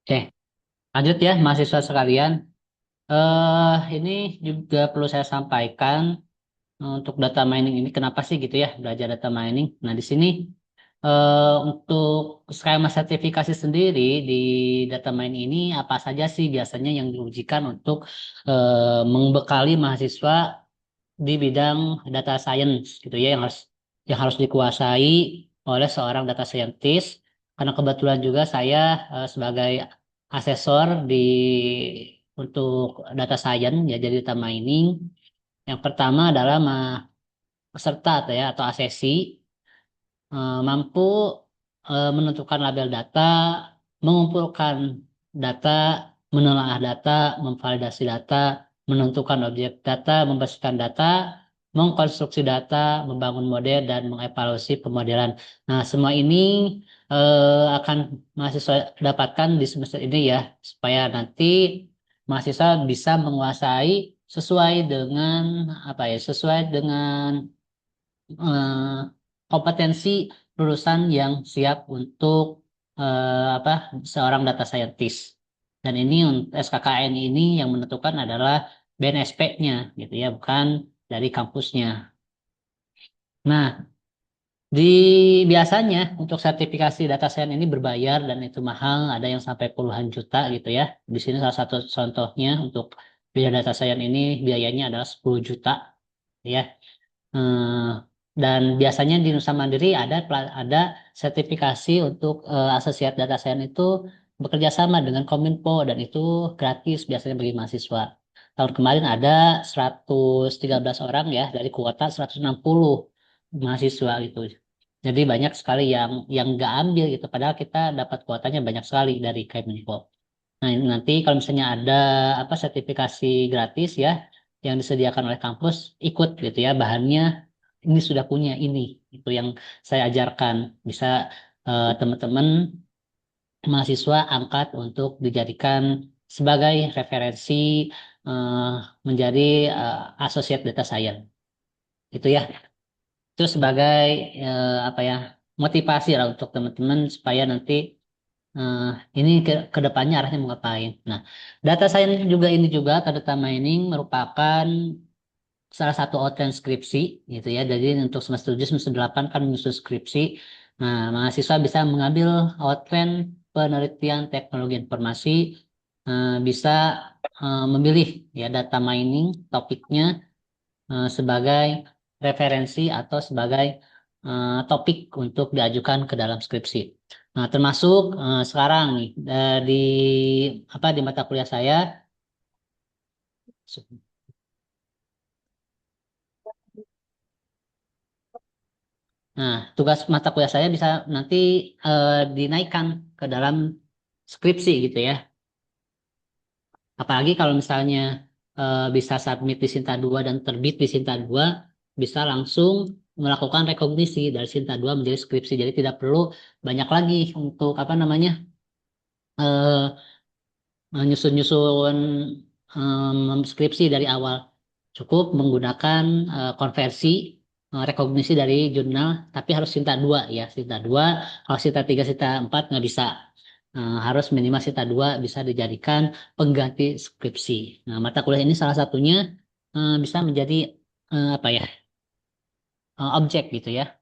Oke, lanjut ya mahasiswa sekalian. Ini juga perlu saya sampaikan untuk data mining ini kenapa sih gitu ya belajar data mining. Nah, di sini untuk skema sertifikasi sendiri di data mining ini apa saja sih biasanya yang diujikan untuk membekali mahasiswa di bidang data science gitu ya yang harus dikuasai oleh seorang data scientist. Karena kebetulan juga saya sebagai asesor untuk data science ya jadi data mining. Yang pertama adalah peserta atau asesi mampu menentukan label data, mengumpulkan data, menelaah data, memvalidasi data, menentukan objek data, membersihkan data, mengkonstruksi data, membangun model, dan mengevaluasi pemodelan. Nah, semua ini akan mahasiswa dapatkan di semester ini ya, supaya nanti mahasiswa bisa menguasai sesuai dengan sesuai dengan eh, kompetensi lulusan yang siap untuk seorang data scientist. Dan ini SKKN ini yang menentukan adalah BNSP-nya gitu ya, bukan dari kampusnya. Nah, di biasanya untuk sertifikasi data science ini berbayar dan itu mahal, ada yang sampai puluhan juta gitu ya. Di sini salah satu contohnya untuk biaya data science ini biayanya adalah 10 juta ya. Eh, dan biasanya di Nusa Mandiri ada sertifikasi untuk asosiat data science itu bekerja sama dengan Kominfo dan itu gratis biasanya bagi mahasiswa. Tahun kemarin ada 113 orang ya dari kuota 160 mahasiswa gitu. Jadi banyak sekali yang nggak ambil gitu padahal kita dapat kuotanya banyak sekali dari Kominfo. Nah, ini nanti kalau misalnya ada sertifikasi gratis ya yang disediakan oleh kampus, ikut gitu ya bahannya ini sudah punya ini itu yang saya ajarkan bisa teman-teman mahasiswa angkat untuk dijadikan sebagai referensi eh, menjadi associate data science itu ya itu sebagai motivasi lah untuk teman-teman supaya nanti eh, ini ke depannya arahnya mau ngapain. Nah, data science juga ini juga atau data mining merupakan salah satu outline skripsi gitu ya. Jadi untuk semester 7, semester 8 kan menyusun skripsi. Nah, mahasiswa bisa mengambil outline penelitian teknologi informasi, bisa memilih ya data mining topiknya sebagai referensi atau sebagai topik untuk diajukan ke dalam skripsi. Nah, termasuk sekarang nih di mata kuliah saya. Nah, tugas mata kuliah saya bisa nanti dinaikkan ke dalam skripsi gitu ya. Apalagi kalau misalnya bisa submit di Sinta 2 dan terbit di Sinta 2, bisa langsung melakukan rekognisi dari Sinta 2 menjadi skripsi. Jadi tidak perlu banyak lagi untuk eh, nyusun-nyusun skripsi dari awal. Cukup menggunakan konversi rekognisi dari jurnal, tapi harus Sinta 2 ya. Sinta 2, kalau Sinta 3, Sinta 4 nggak bisa. Harus minimal Sinta 2 bisa dijadikan pengganti skripsi. Nah, mata kuliah ini salah satunya bisa menjadi objek gitu ya.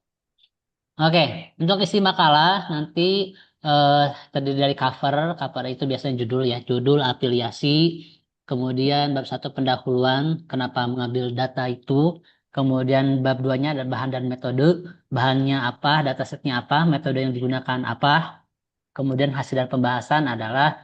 Oke, untuk isi makalah nanti eh, terdiri dari cover itu biasanya judul ya, judul afiliasi, kemudian bab satu pendahuluan, kenapa mengambil data itu, kemudian bab duanya ada bahan dan metode, bahannya apa, datasetnya apa, metode yang digunakan apa, kemudian hasil dan pembahasan adalah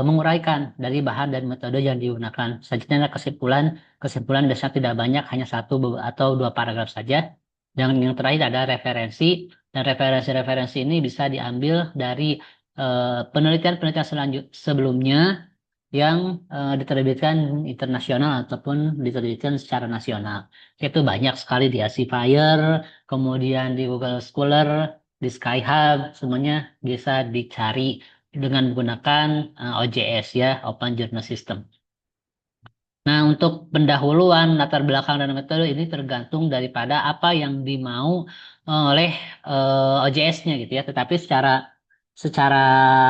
menguraikan dari bahan dan metode yang digunakan. Selanjutnya adalah kesimpulan, kesimpulan biasanya tidak banyak, hanya satu atau dua paragraf saja. Dan yang terakhir ada referensi, dan referensi-referensi ini bisa diambil dari penelitian-penelitian sebelumnya yang diterbitkan internasional ataupun diterbitkan secara nasional. Itu banyak sekali di Asifier, kemudian di Google Scholar, di Skyhub, semuanya bisa dicari dengan menggunakan OJS ya, Open Journal System. Nah, untuk pendahuluan, latar belakang dan metode ini tergantung daripada apa yang dimau oleh OJS-nya gitu ya. Tetapi secara secara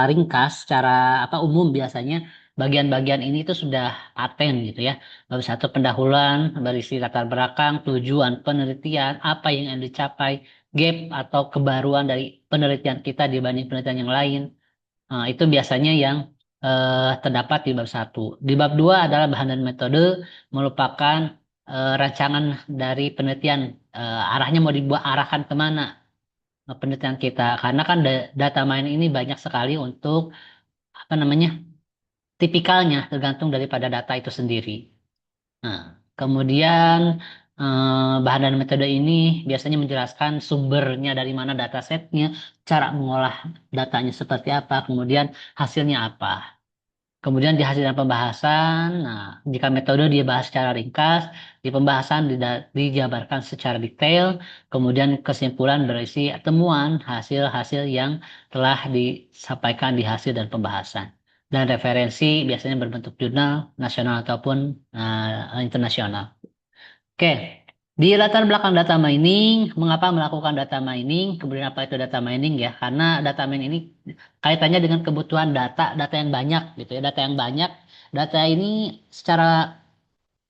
ringkas, secara umum biasanya bagian-bagian ini itu sudah paten gitu ya. Bab satu pendahuluan berisi latar belakang, tujuan penelitian, apa yang dicapai, gap atau kebaruan dari penelitian kita dibanding penelitian yang lain. Nah, itu biasanya yang terdapat di bab satu. Di bab dua adalah bahan dan metode, merupakan rancangan dari penelitian, arahnya mau dibuat arahkan kemana penelitian kita. Karena kan data mining ini banyak sekali untuk apa namanya tipikalnya tergantung daripada data itu sendiri. Nah, kemudian bahan dan metode ini biasanya menjelaskan sumbernya dari mana datasetnya, cara mengolah datanya seperti apa, kemudian hasilnya apa. Kemudian di hasil dan pembahasan, nah jika metode dibahas secara ringkas, di pembahasan dijabarkan secara detail, kemudian kesimpulan berisi temuan hasil-hasil yang telah disampaikan di hasil dan pembahasan. Dan referensi biasanya berbentuk jurnal nasional ataupun internasional. Oke, di latar belakang data mining, mengapa melakukan data mining, kemudian apa itu data mining ya? Karena data mining ini kaitannya dengan kebutuhan data yang banyak gitu ya, data yang banyak. Data ini secara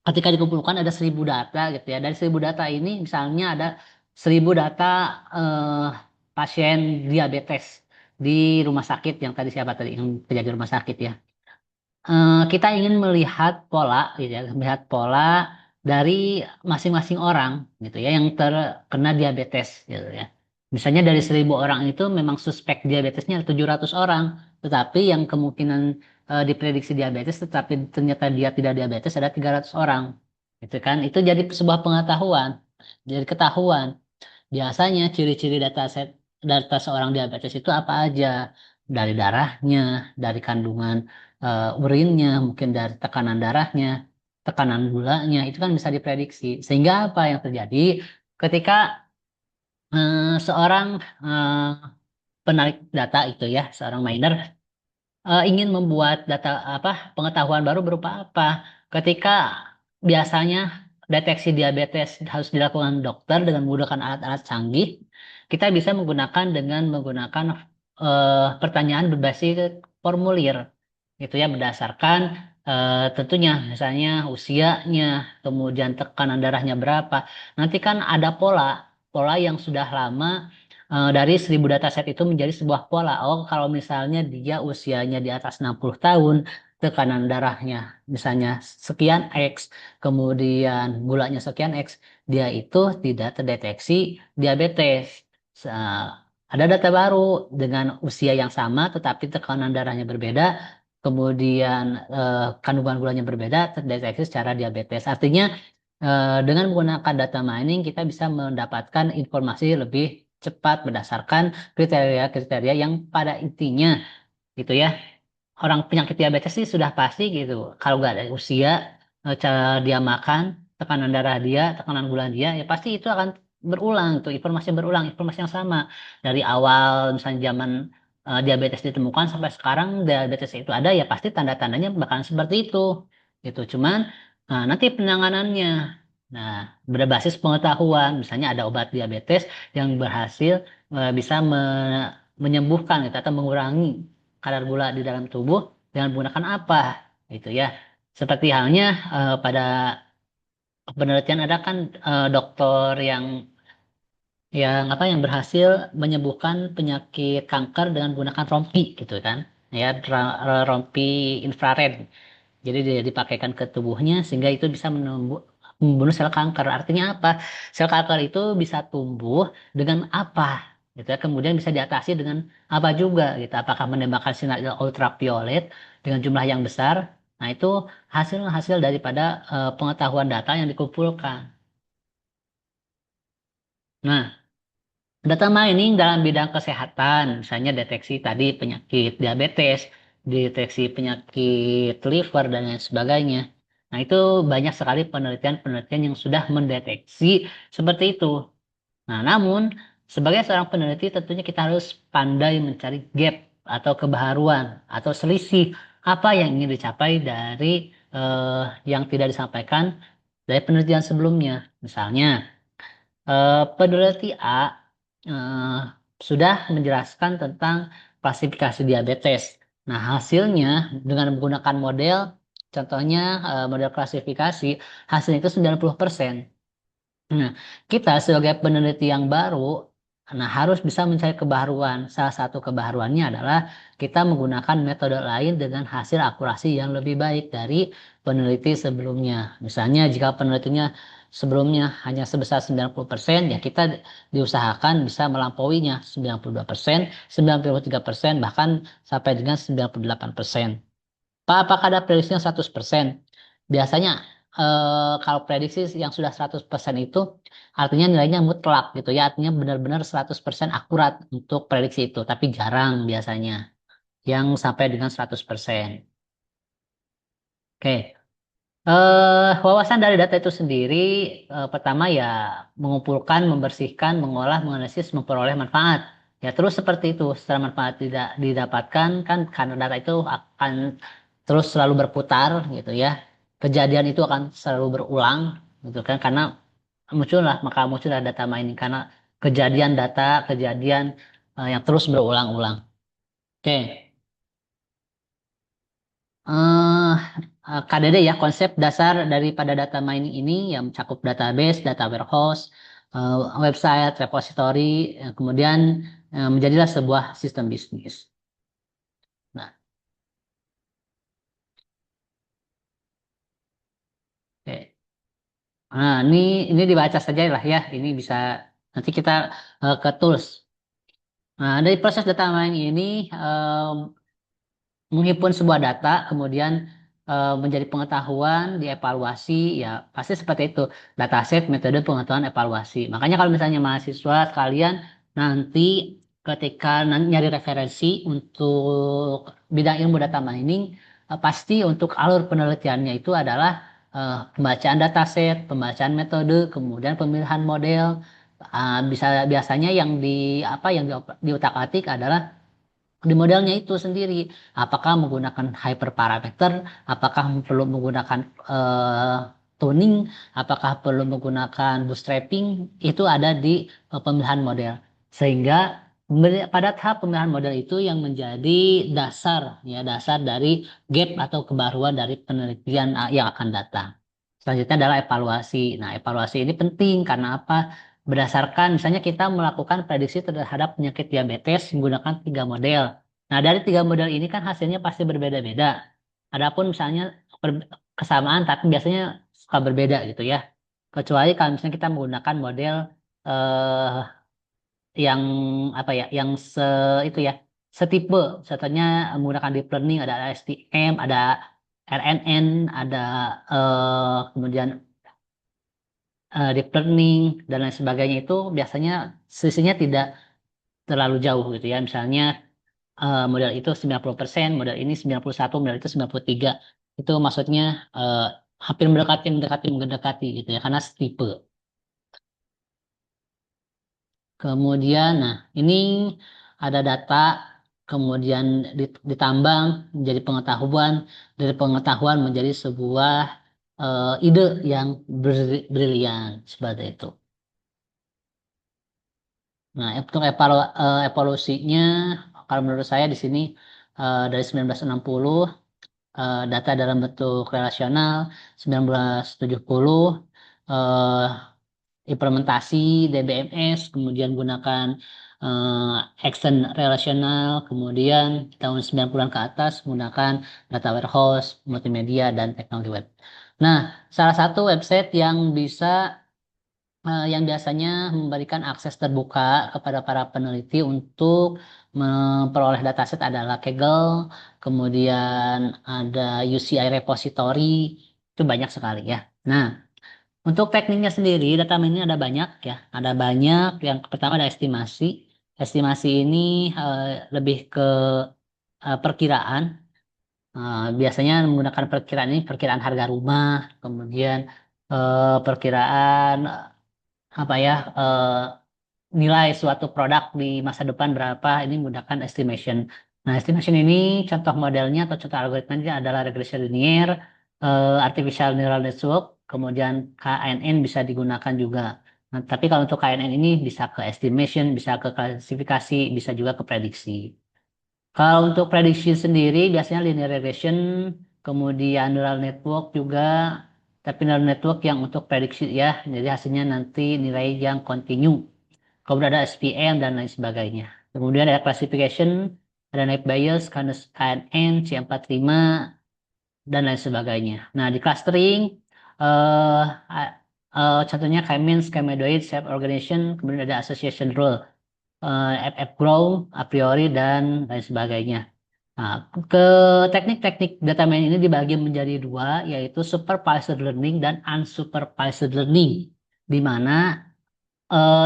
ketika dikumpulkan ada 1.000 data gitu ya. Dari 1.000 data ini misalnya ada 1.000 data eh, pasien diabetes di rumah sakit yang tadi siapa tadi yang kerja di rumah sakit ya. Kita ingin melihat pola, gitu ya, melihat pola dari masing-masing orang, gitu ya, yang terkena diabetes, gitu ya. Misalnya dari 1.000 orang itu memang suspek diabetesnya 700 orang, tetapi yang kemungkinan diprediksi diabetes, tetapi ternyata dia tidak diabetes ada 300 orang, gitu kan? Itu jadi sebuah pengetahuan, jadi ketahuan. Biasanya ciri-ciri data seorang diabetes itu apa aja? Dari darahnya, dari kandungan urinnya, mungkin dari tekanan darahnya, tekanan gulanya, itu kan bisa diprediksi. Sehingga apa yang terjadi ketika seorang eh, penarik data itu ya, seorang miner ingin membuat data pengetahuan baru berupa apa? Ketika biasanya deteksi diabetes harus dilakukan dokter dengan menggunakan alat-alat canggih, kita bisa menggunakan pertanyaan berbasis formulir, gitu ya, berdasarkan tentunya misalnya usianya, kemudian tekanan darahnya berapa. Nanti kan ada pola, pola yang sudah lama dari 1.000 dataset itu menjadi sebuah pola. Oh, kalau misalnya dia usianya di atas 60 tahun, tekanan darahnya misalnya sekian X, kemudian gulanya sekian X, dia itu tidak terdeteksi diabetes. Ada data baru dengan usia yang sama, tetapi tekanan darahnya berbeda, kemudian kandungan gulanya berbeda, terdeteksi secara diabetes. Artinya, dengan menggunakan data mining, kita bisa mendapatkan informasi lebih cepat berdasarkan kriteria-kriteria yang pada intinya gitu ya. Orang penyakit diabetes sih sudah pasti gitu. Kalau nggak ada usia, cara dia makan, tekanan darah dia, tekanan gula dia, ya pasti itu akan berulang tuh, informasi berulang, informasi yang sama dari awal misalnya zaman diabetes ditemukan sampai sekarang diabetes itu ada, ya pasti tanda-tandanya bakalan seperti itu. Gitu. Cuman nanti penanganannya, nah berbasis pengetahuan, misalnya ada obat diabetes yang berhasil bisa menyembuhkan gitu, atau mengurangi kadar gula di dalam tubuh dengan menggunakan apa gitu ya. Seperti halnya pada penelitian ada kan dokter yang berhasil menyembuhkan penyakit kanker dengan menggunakan rompi gitu kan. Ya, rompi infrared. Jadi dia dipakaikan ke tubuhnya sehingga itu bisa membunuh sel kanker. Artinya apa? Sel kanker itu bisa tumbuh dengan apa? Gitu ya. Kemudian bisa diatasi dengan apa juga gitu. Apakah menembakkan sinar ultraviolet dengan jumlah yang besar? Nah, itu hasil-hasil daripada pengetahuan data yang dikumpulkan. Nah, data mining dalam bidang kesehatan, misalnya deteksi tadi penyakit diabetes, deteksi penyakit liver dan lain sebagainya. Nah, itu banyak sekali penelitian-penelitian yang sudah mendeteksi seperti itu. Nah, namun sebagai seorang peneliti tentunya kita harus pandai mencari gap atau kebaharuan atau selisih apa yang ingin dicapai dari yang tidak disampaikan dari penelitian sebelumnya. Misalnya, peneliti A eh, sudah menjelaskan tentang klasifikasi diabetes. Nah, hasilnya dengan menggunakan model, contohnya model klasifikasi, hasilnya itu 90%. Nah, kita sebagai peneliti yang baru, nah harus bisa mencari kebaruan. Salah satu kebaruannya adalah kita menggunakan metode lain dengan hasil akurasi yang lebih baik dari peneliti sebelumnya. Misalnya jika penelitinya sebelumnya hanya sebesar 90%, ya kita diusahakan bisa melampauinya 92%, 93%, bahkan sampai dengan 98%. Pak, apakah ada prediksinya 100%? Biasanya kalau prediksi yang sudah 100% itu artinya nilainya mutlak gitu ya. Artinya benar-benar 100% akurat untuk prediksi itu. Tapi jarang biasanya yang sampai dengan 100%. Oke. Wawasan dari data itu sendiri, pertama ya mengumpulkan, membersihkan, mengolah, menganalisis, memperoleh manfaat. Ya terus seperti itu, setelah manfaat tidak didapatkan kan karena data itu akan terus selalu berputar gitu ya. Kejadian itu akan selalu berulang gitu kan karena maka muncullah data mining karena kejadian data, kejadian yang terus berulang-ulang. Oke. eh KDD ya, konsep dasar daripada data mining ini yang mencakup database, data warehouse, eh, website, repository, kemudian menjadilah sebuah sistem bisnis. Nah, oke. Nah, ini dibaca saja lah ya. Ini bisa nanti kita ke tools. Nah, dari proses data mining ini menghimpun sebuah data, kemudian menjadi pengetahuan, dievaluasi, ya pasti seperti itu. Dataset, metode pengetahuan, evaluasi. Makanya kalau misalnya mahasiswa sekalian nanti ketika nyari referensi untuk bidang ilmu data mining, pasti untuk alur penelitiannya itu adalah pembacaan dataset, pembacaan metode, kemudian pemilihan model. Biasanya yang diutak-atik adalah di modelnya itu sendiri. Apakah menggunakan hyperparameter, apakah perlu menggunakan eh, tuning, apakah perlu menggunakan bootstrapping, itu ada di pemilihan model. Sehingga pada tahap pemilihan model itu yang menjadi dasar ya dasar dari gap atau kebaruan dari penelitian yang akan datang. Selanjutnya adalah evaluasi. Nah, evaluasi ini penting karena apa? Berdasarkan misalnya kita melakukan prediksi terhadap penyakit diabetes menggunakan 3 model. Nah, dari 3 model ini kan hasilnya pasti berbeda-beda. Adapun misalnya kesamaan tapi biasanya suka berbeda gitu ya. Kecuali kalau misalnya kita menggunakan model eh, yang apa ya, yang itu ya, setipe. Contohnya menggunakan deep learning, ada STM, ada RNN, ada kemudian deep learning dan lain sebagainya itu biasanya selisihnya tidak terlalu jauh gitu ya. Misalnya model itu 90%, model ini 91, model itu 93. Itu maksudnya eh, hampir mendekati gitu ya, karena setipe. Kemudian, nah ini ada data, kemudian ditambang menjadi pengetahuan, dari pengetahuan menjadi sebuah ide yang brilian seperti itu. Nah, untuk evolusinya, kalau menurut saya di sini dari 1960 data dalam bentuk relasional, 1970 eh, implementasi DBMS, kemudian gunakan action relasional, kemudian tahun 90-an ke atas menggunakan data warehouse, multimedia, dan teknologi web. Nah, salah satu website yang yang biasanya memberikan akses terbuka kepada para peneliti untuk memperoleh dataset adalah Kaggle, kemudian ada UCI repository, itu banyak sekali ya. Nah, untuk tekniknya sendiri, data mining ada banyak ya, ada banyak. Yang pertama ada estimasi. Estimasi ini lebih ke perkiraan. Biasanya menggunakan perkiraan ini, perkiraan harga rumah, kemudian perkiraan apa ya nilai suatu produk di masa depan berapa, ini menggunakan estimation. Nah, estimation ini contoh modelnya atau contoh algoritmanya adalah regression linear, artificial neural network, kemudian KNN bisa digunakan juga. Nah, tapi kalau untuk KNN ini bisa ke estimation, bisa ke klasifikasi, bisa juga ke prediksi. Kalau untuk prediksi sendiri biasanya linear regression, kemudian neural network juga, tapi neural network yang untuk prediksi ya, jadi hasilnya nanti nilai yang continue. Kemudian ada SPM dan lain sebagainya. Kemudian ada classification, ada naive Bayes, KNN, C45, dan lain sebagainya. Nah, di clustering, eh contohnya K-means, K-medoid, self-organization, kemudian ada association rule, FF grow, a priori, dan lain sebagainya. Nah, ke teknik-teknik data mining ini dibagi menjadi dua, yaitu supervised learning dan unsupervised learning. Di mana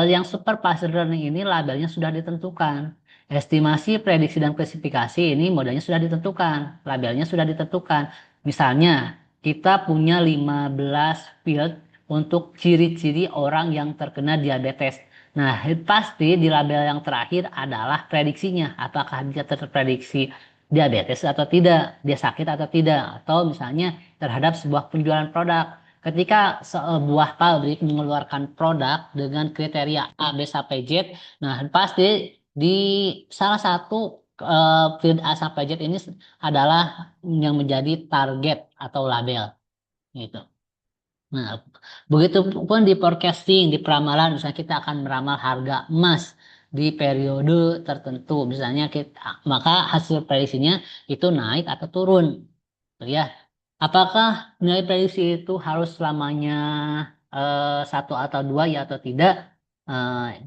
yang supervised learning ini labelnya sudah ditentukan. Estimasi, prediksi, dan klasifikasi ini modelnya sudah ditentukan. Labelnya sudah ditentukan. Misalnya, kita punya 15 field untuk ciri-ciri orang yang terkena diabetes. Nah, pasti di label yang terakhir adalah prediksinya. Apakah dia terprediksi diabetes atau tidak, dia sakit atau tidak, atau misalnya terhadap sebuah penjualan produk. Ketika sebuah pabrik mengeluarkan produk dengan kriteria A, B, sampai Z, nah pasti di salah satu field A sampai Z ini adalah yang menjadi target atau label gitu. Nah, begitu pun di forecasting, di peramalan, misalnya kita akan meramal harga emas di periode tertentu, misalnya kita, maka hasil prediksinya itu naik atau turun, gitu ya. Apakah nilai prediksi itu harus selamanya satu atau dua ya atau tidak?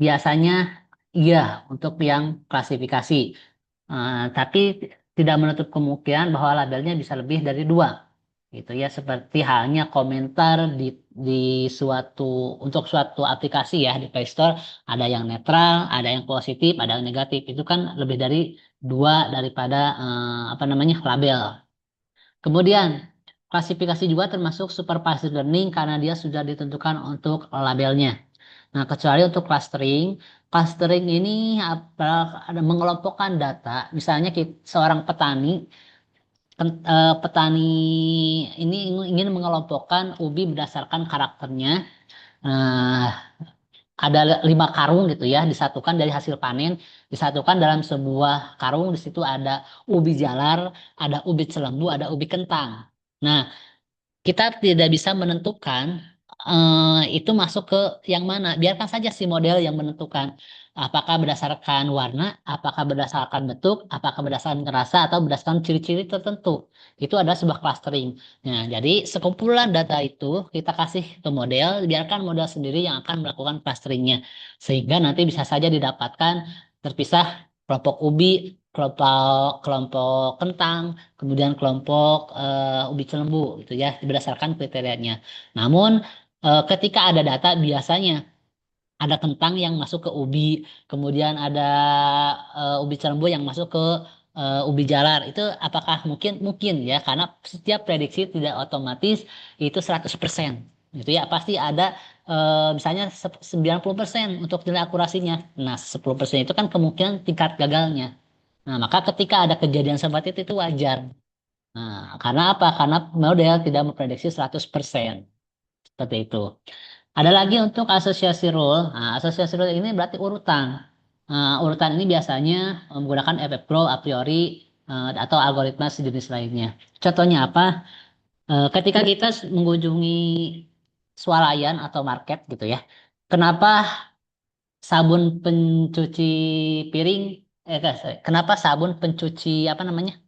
Biasanya iya untuk yang klasifikasi. Tapi tidak menutup kemungkinan bahwa labelnya bisa lebih dari dua. Gitu ya, seperti halnya komentar di suatu untuk suatu aplikasi ya di Play Store ada yang netral, ada yang positif, ada yang negatif. Itu kan lebih dari dua daripada apa namanya label. Kemudian, klasifikasi juga termasuk supervised learning karena dia sudah ditentukan untuk labelnya. Nah, kecuali untuk clustering, clustering ini ada mengelompokkan data. Misalnya seorang petani, petani ini ingin mengelompokkan ubi berdasarkan karakternya. Nah, ada 5 karung gitu ya, disatukan dari hasil panen, disatukan dalam sebuah karung. Di situ ada ubi jalar, ada ubi celembu, ada ubi kentang. Nah, kita tidak bisa menentukan itu masuk ke yang mana. Biarkan saja si model yang menentukan. Apakah berdasarkan warna, apakah berdasarkan bentuk, apakah berdasarkan rasa, atau berdasarkan ciri-ciri tertentu. Itu adalah sebuah clustering. Nah, jadi sekumpulan data itu kita kasih ke model, biarkan model sendiri yang akan melakukan clusteringnya. Sehingga nanti bisa saja didapatkan terpisah kelompok ubi, kelompok kelompok kentang, kemudian kelompok ubi celembu gitu ya berdasarkan kriterianya. Namun ketika ada data biasanya ada kentang yang masuk ke ubi, kemudian ada ubi celembu yang masuk ke ubi jalar. Itu apakah mungkin? Mungkin ya, karena setiap prediksi tidak otomatis itu 100%. Gitu ya, pasti ada misalnya 90% untuk nilai akurasinya. Nah, 10% itu kan kemungkinan tingkat gagalnya. Nah, maka ketika ada kejadian seperti itu wajar. Nah, karena apa? Karena model tidak memprediksi 100%. Seperti itu. Ada lagi untuk asosiasi rule. Nah, asosiasi rule ini berarti urutan. Nah, urutan ini biasanya menggunakan efek Pro a priori atau algoritma sejenis lainnya. Contohnya apa? Ketika kita mengunjungi swalayan atau market gitu ya. Kenapa sabun pencuci piring kenapa sabun pencuci apa namanya?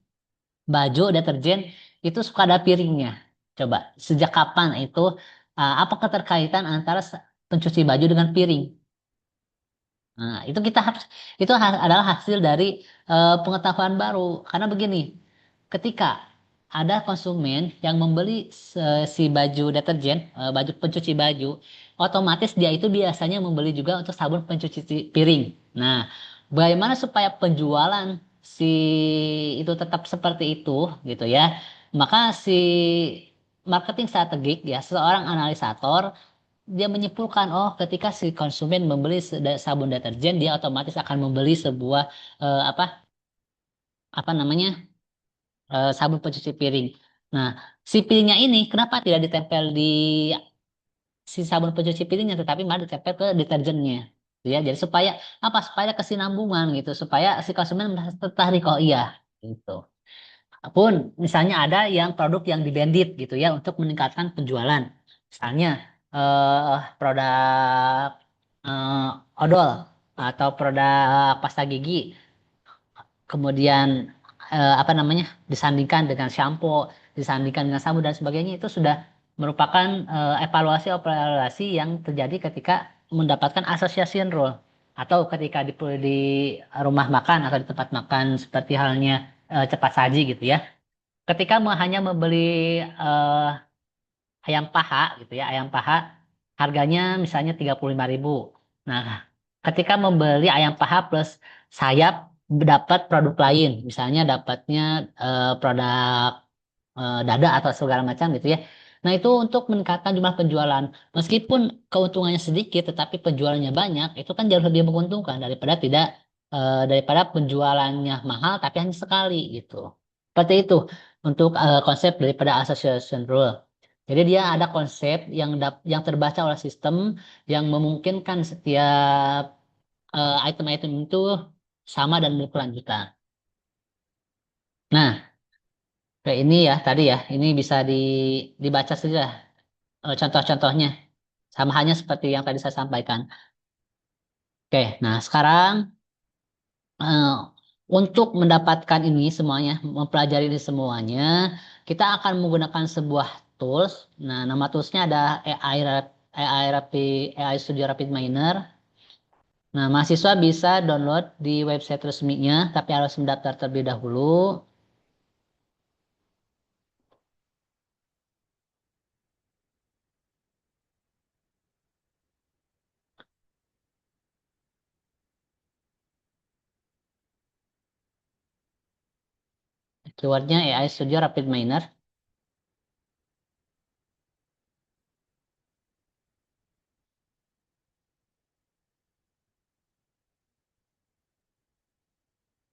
Baju, deterjen itu suka ada piringnya. Coba, sejak kapan itu apa keterkaitan antara pencuci baju dengan piring? Nah, itu kita harus itu adalah hasil dari pengetahuan baru. Karena begini, ketika ada konsumen yang membeli si baju deterjen, baju pencuci baju, otomatis dia itu biasanya membeli juga untuk sabun pencuci piring. Nah, bagaimana supaya penjualan si itu tetap seperti itu, gitu ya? Maka si marketing strategik ya, seorang analisator dia menyimpulkan, oh ketika si konsumen membeli sabun deterjen, dia otomatis akan membeli sebuah apa apa namanya sabun pencuci piring. Nah, si piringnya ini kenapa tidak ditempel di si sabun pencuci piringnya, tetapi malah ditempel ke deterjennya? ya. Jadi supaya apa? Supaya ada kesinambungan gitu, supaya si konsumen merasa tertarik, oh iya gitu. Pun misalnya ada yang produk yang dibandit gitu ya untuk meningkatkan penjualan. Misalnya produk odol atau produk pasta gigi, kemudian apa namanya, disandingkan dengan shampoo, disandingkan dengan sabun dan sebagainya, itu sudah merupakan evaluasi yang terjadi ketika mendapatkan association rule, atau ketika di rumah makan atau di tempat makan seperti halnya cepat saji gitu ya. Ketika hanya membeli eh, ayam paha gitu ya, ayam paha harganya misalnya 35.000. Nah, ketika membeli ayam paha plus sayap, dapat produk lain, misalnya dapatnya produk dada atau segala macam gitu ya. Nah, itu untuk meningkatkan jumlah penjualan. Meskipun keuntungannya sedikit, tetapi penjualannya banyak, itu kan jauh lebih menguntungkan daripada tidak daripada penjualannya mahal tapi hanya sekali gitu. Seperti itu untuk konsep daripada association rule. Jadi dia ada konsep yang terbaca oleh sistem yang memungkinkan setiap item-item itu sama dan berkelanjutan. Nah, kayak ini ya tadi ya, ini bisa dibaca saja contoh-contohnya. Sama halnya seperti yang tadi saya sampaikan. Oke, nah sekarang eh, untuk mendapatkan ini semuanya, mempelajari ini semuanya, kita akan menggunakan sebuah tools. Nah, nama toolsnya ada AI Studio Rapid Miner. Nah, mahasiswa bisa download di website resminya, tapi harus mendaftar terlebih dahulu. Keywordnya AI Studio Rapid Miner.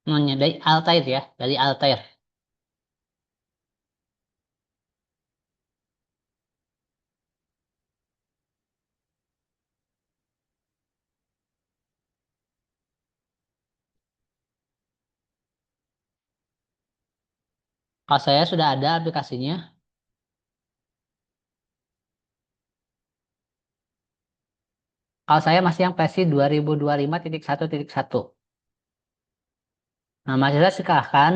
Namanya dari Altair ya, dari Altair. Kalau saya sudah ada aplikasinya. Kalau saya masih yang versi 2025.1.1. Nah, mahasiswa silahkan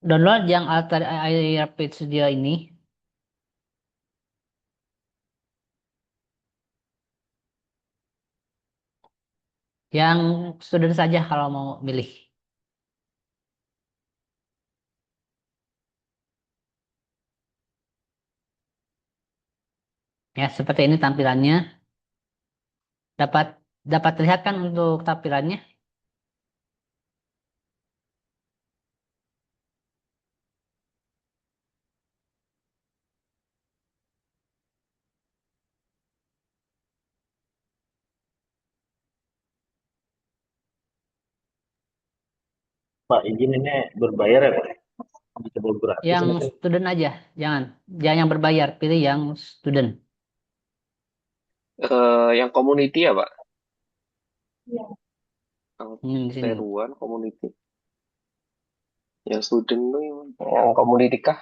download yang Altair AI Rapid Studio ini. Yang student saja kalau mau milih. Ya, seperti ini tampilannya. Dapat dapat terlihat kan untuk tampilannya? Pak, izin ini berbayar ya Pak? Bisa gratis Yang mungkin. student aja, jangan. Jangan yang berbayar, pilih yang student. Yang community ya Pak? Yang Di sini. seruan community. Yang student tuh yang community kah?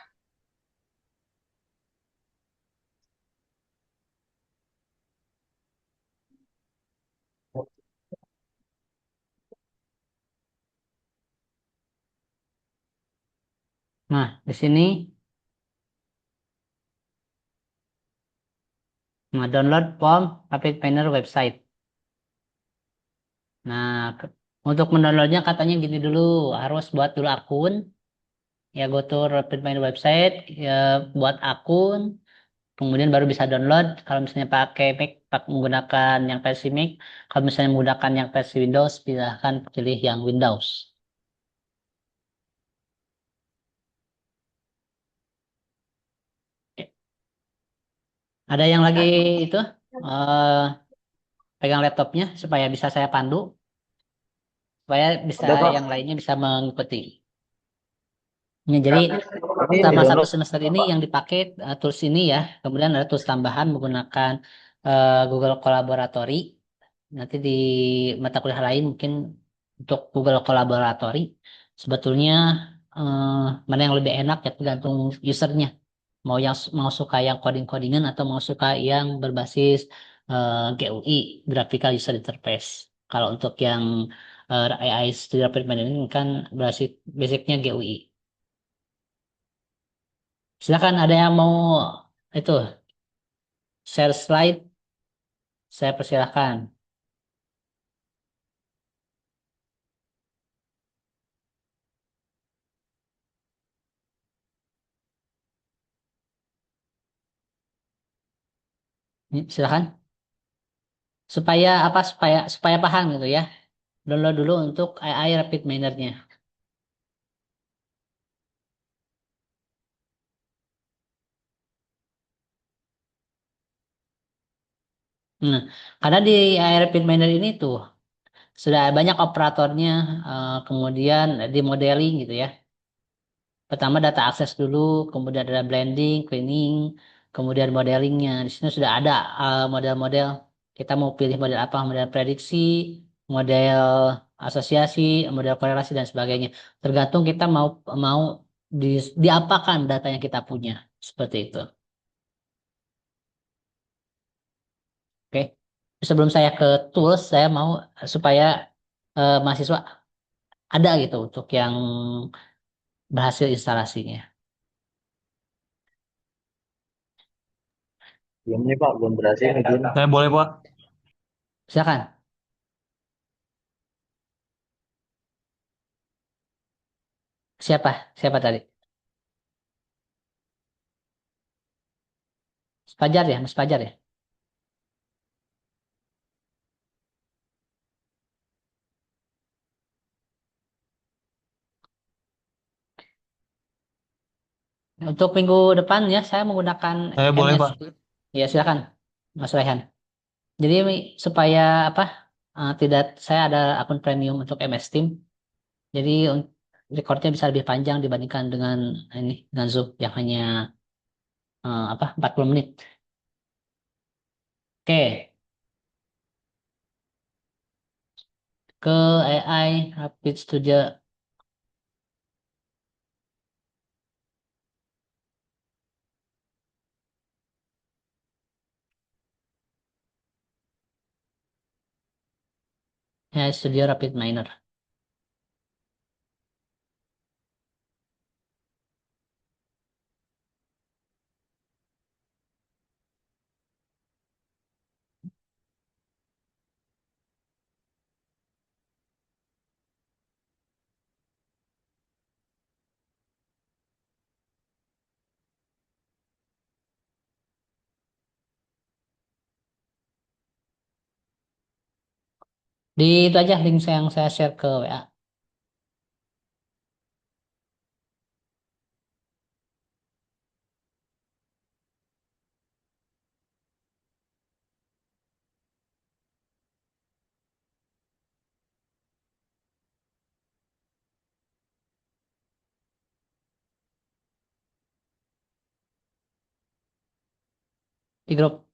Nah, di sini, nah, download form Rapid Planner website. Nah, untuk mendownloadnya katanya gini dulu, harus buat dulu akun. Ya, go to Rapid Planner website, ya, buat akun, kemudian baru bisa download. Kalau misalnya pakai Mac, menggunakan yang versi Mac. Kalau misalnya menggunakan yang versi Windows, silahkan pilih yang Windows. Ada yang lagi itu eh pegang laptopnya supaya bisa saya pandu, supaya bisa Ada Pak. yang lainnya bisa mengikuti. Ya, jadi Ini selama satu di-download semester ini Pak. yang dipakai tools ini ya, kemudian ada tools tambahan menggunakan Google Collaboratory. nanti di mata kuliah lain mungkin untuk Google Collaboratory sebetulnya eh, mana yang lebih enak ya tergantung usernya. Mau suka yang coding-codingan atau mau suka yang berbasis GUI, Graphical User Interface. Kalau untuk yang AI Studio Rapid Management ini kan basicnya GUI. Silakan ada yang mau itu share slide, saya persilahkan. Silakan. Supaya apa? Supaya paham gitu ya. Download dulu untuk AI Rapid Miner-nya. Nah, karena di AI Rapid Miner ini tuh sudah banyak operatornya, kemudian di modeling gitu ya. Pertama data akses dulu, kemudian ada blending, cleaning, kemudian modelingnya. Di sini sudah ada model-model. Kita mau pilih model apa? Model prediksi, model asosiasi, model korelasi dan sebagainya. Tergantung kita mau di, diapakan data yang kita punya. Seperti itu. Oke. Sebelum saya ke tools, saya mau supaya mahasiswa ada gitu untuk yang berhasil instalasinya. Belum nih Pak, belum berhasil izin. Saya boleh, Pak. Silakan. Siapa? Siapa tadi? Mas Fajar ya, Mas Fajar ya. Untuk minggu depan ya, saya menggunakan Saya boleh, MS. Pak. Ya, silakan, Mas Raihan. Jadi supaya apa? Tidak, saya ada akun premium untuk MS Team. Jadi recordnya bisa lebih panjang dibandingkan dengan Zoom yang hanya 40 menit. Oke, ke AI Rapid Studio. AI Studio Rapid Miner. Di itu aja link yang saya share ke WA di grup.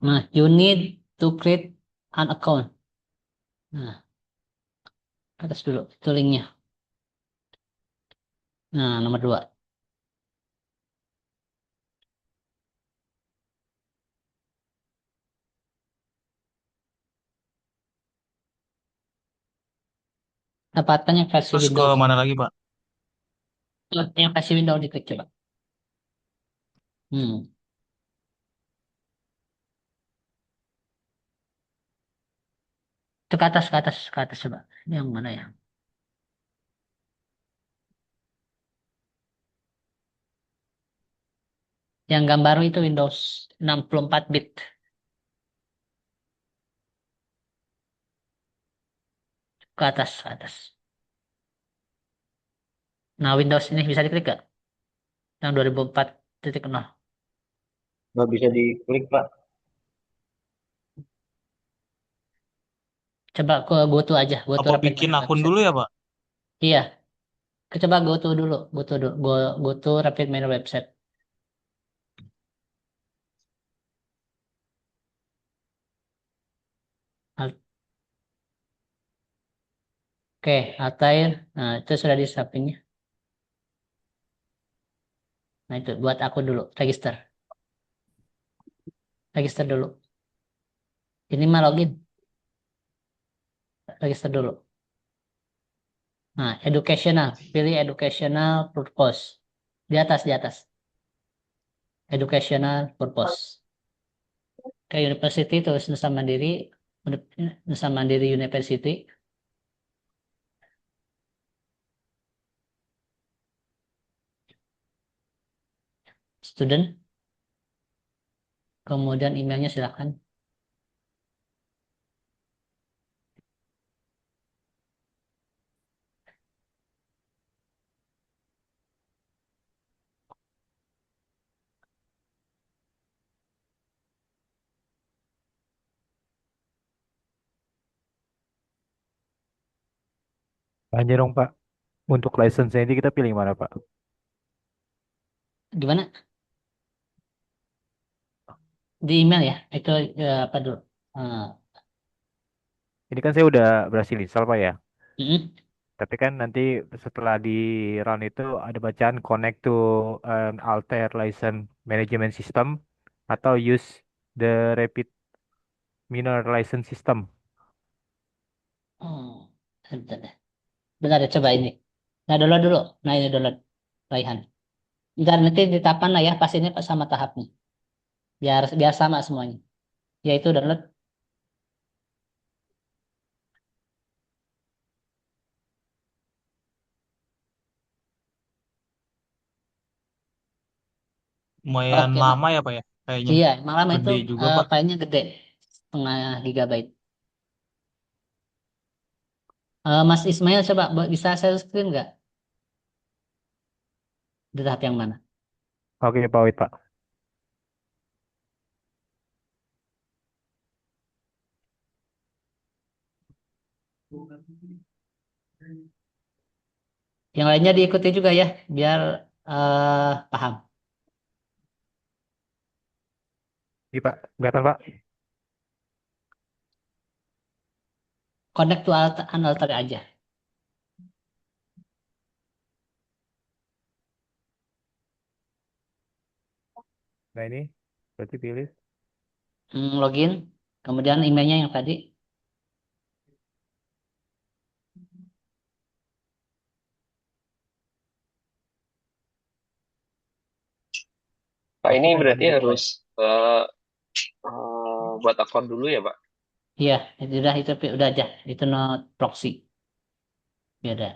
Nah, you need to create an account. Nah, atas dulu itu linknya. Nah, nomor dua. Dapatkan yang versi Terus ke Windows. mana lagi, Pak? Yang versi Windows diklik coba. Hmm. Itu ke atas coba. Yang mana ya? Yang gambar itu Windows 64 bit. ke atas, ke atas. Nah, Windows ini bisa diklik gak? Yang 2004.0. Nggak bisa diklik, Pak. Coba ke GoTo aja, GoTo Apa Rapid bikin Manual akun Website. dulu ya, Pak? Iya, coba GoTo dulu, GoTo Rapid Manual Website. Al- Oke, Altair. Nah, itu sudah di sampingnya. Nah, itu buat akun dulu, register. Register dulu. Ini mah login, register dulu. Nah, educational, pilih educational purpose. Di atas, educational purpose. Ke university tulis Nusa Mandiri, Nusa Mandiri University, student, kemudian emailnya silakan. Tanya dong Pak, untuk license ini kita pilih mana Pak? Gimana? Di email ya, itu apa dulu? Eh, Ini kan saya udah berhasil install Pak ya. mm-mm. Tapi kan nanti setelah di run itu ada bacaan connect to Altair License Management System atau use the Rapid Minor License System. Oh, bentar deh. Bentar deh, coba ini. Nah, download dulu. Nah, ini download. Raihan. Bentar, nanti ditapan lah ya, pas ini sama tahapnya. Biar biar sama semuanya. Yaitu download. Lumayan Oke, lama ya, Pak ya? Kayaknya iya, malam itu gede juga, Pak. filenya gede, 0,5 GB. Mas Ismail coba bisa share screen nggak? Di tahap yang mana? Oke Pak Wid Pak. Yang lainnya diikuti juga ya, biar paham. Ini Pak, kelihatan Pak. Connect to Unaltered aja. Nah ini berarti pilih. Login, kemudian emailnya yang tadi. Pak, ini Masukkan berarti dulu Pak harus ya. eh, buat akun dulu ya, Pak? Iya, itu udah aja. Itu not proxy. Ya udah.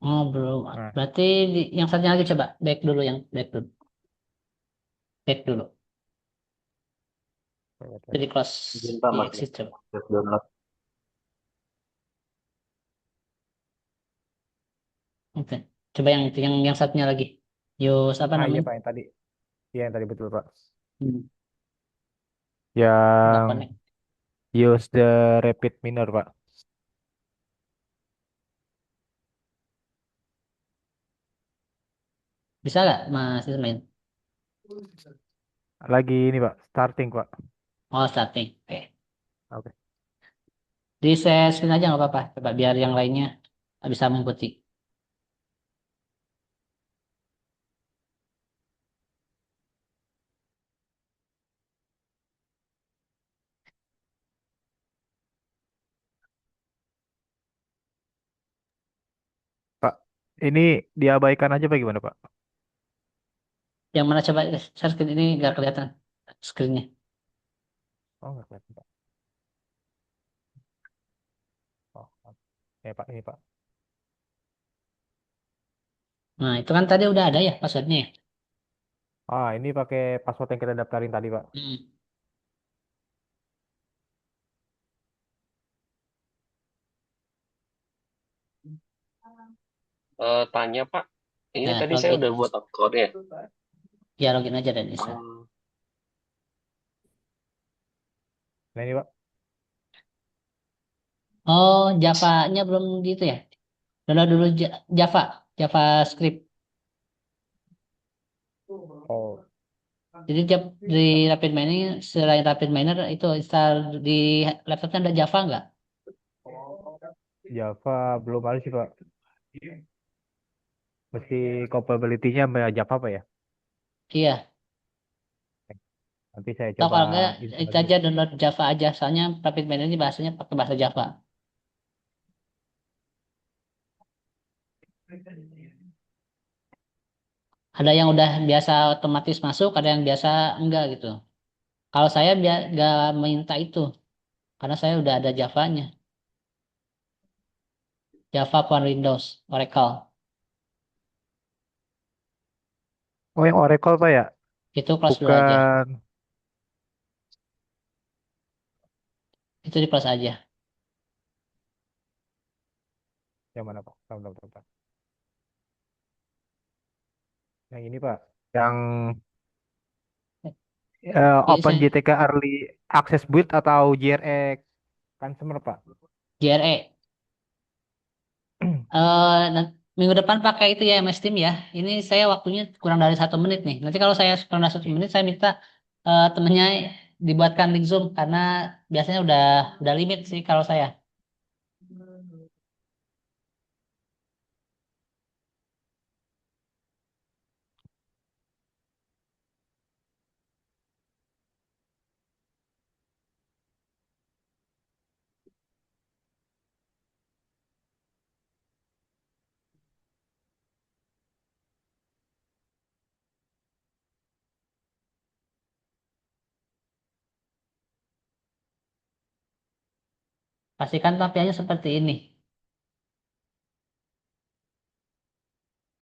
Oh, belum. Nah, Berarti yang satunya lagi coba back dulu yang back dulu. Back dulu. kelihatan. Jadi close Izin, Pak, di Mas. exit coba. Download. Oke. Coba yang satunya lagi. Use apa Iya namanya? Pak yang tadi. Iya yang tadi betul Pak. Hmm. Coba Yang connect. use the Rapid Minor Pak. Bisa nggak Mas Ismail? Lagi ini Pak, starting Pak. Oh, starting. Oke. Oke. Di share screen aja nggak apa-apa. Coba biar yang lainnya bisa mengikuti. Pak, ini diabaikan aja Pak gimana Pak? Yang mana coba share screen ini nggak kelihatan screennya. Oh nggak kelihatan Pak. Oh, oke. Pak ini Pak. Nah, itu kan tadi udah ada ya passwordnya ya? Ah, ini pakai password yang kita daftarin tadi, Pak. Hmm. Tanya Pak, ini Ya, tadi saya login. udah buat akun ya. Ya, login aja dan bisa. Oh, Nah, ini, Pak. Oh, Java-nya belum gitu ya? Download dulu Java, JavaScript. Oh, Jadi di Rapid Miner, selain Rapid Miner itu install di laptopnya ada Java nggak? Java belum ada sih, Pak. Mesti compatibility-nya sama Java, Pak ya? Iya. Nanti saya Atau coba kalau nggak, install itu dulu. aja download Java aja. Soalnya Rapid Miner ini bahasanya pakai bahasa Java. Ada yang udah biasa otomatis masuk, ada yang biasa enggak gitu. Kalau saya nggak minta itu, karena saya udah ada Javanya. Java for Windows, Oracle. Oh, yang Oracle, Pak ya? Itu kelas 2 aja. Bukan Itu di kelas aja. yang mana, Pak? Bentar, bentar, bentar. Yang ini, Pak. Yang Jadi saya OpenJTK Early Access Build atau JRE Consumer, Pak? JRE. Minggu depan pakai itu ya MS Team ya. Ini saya waktunya kurang dari 1 menit nih. Nanti kalau saya kurang dari 1 menit, saya minta temennya dibuatkan link Zoom karena biasanya udah limit sih kalau saya. Pastikan tampilannya seperti ini.